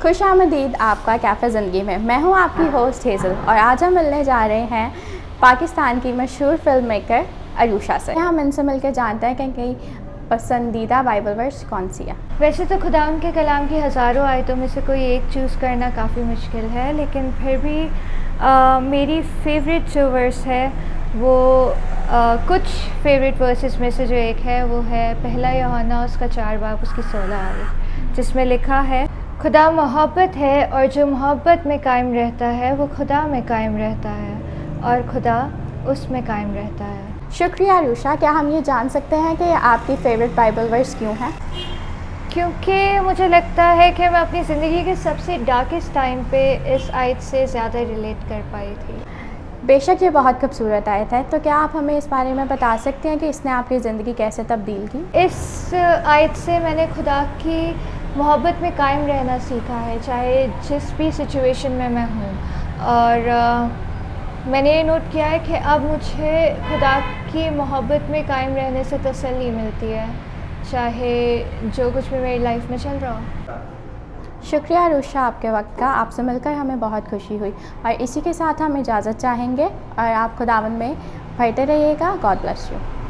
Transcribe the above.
खुशामदीद आपका कैफ़े ज़िंदगी में। मैं हूं आपकी होस्ट हेज़ल और आज हम मिलने जा रहे हैं पाकिस्तान की मशहूर फ़िल्म मेकर अरूषा से। हम इनसे मिलकर जानते हैं कि पसंदीदा बाइबल वर्स कौन सी है। वैसे तो खुदा उनके कलाम की हज़ारों आयतों में से कोई एक चूज़ करना काफ़ी मुश्किल है, लेकिन फिर भी मेरी फेवरेट जो वर्स है वो कुछ फेवरेट वर्सेस में से जो एक है वो है पहला यूहन्ना उसका 4 बाब उसकी 16 आयत, जिसमें लिखा है, खुदा मोहब्बत है और जो मोहब्बत में कायम रहता है वो खुदा में कायम रहता है और खुदा उसमें कायम रहता है। शुक्रिया अरूषा। क्या हम ये जान सकते हैं कि आपकी फ़ेवरेट बाइबल वर्स क्यों है? क्योंकि मुझे लगता है कि मैं अपनी ज़िंदगी के सबसे डार्केस्ट टाइम पे इस आयत से ज़्यादा रिलेट कर पाई थी। बेशक ये बहुत खूबसूरत आयत है, तो क्या आप हमें इस बारे में बता सकते हैं कि इसने आपकी ज़िंदगी कैसे तब्दील की? इस आयत से मैंने खुदा की मोहब्बत में कायम रहना सीखा है, चाहे जिस भी सिचुएशन में मैं हूँ। और मैंने ये नोट किया है कि अब मुझे खुदा की मोहब्बत में कायम रहने से तसल्ली मिलती है, चाहे जो कुछ भी मेरी लाइफ में चल रहा हो। शुक्रिया अरूषा आपके वक्त का। आपसे मिलकर हमें बहुत खुशी हुई और इसी के साथ हम इजाज़त चाहेंगे और आप खुदावंद में बढ़ते रहिएगा। God bless you.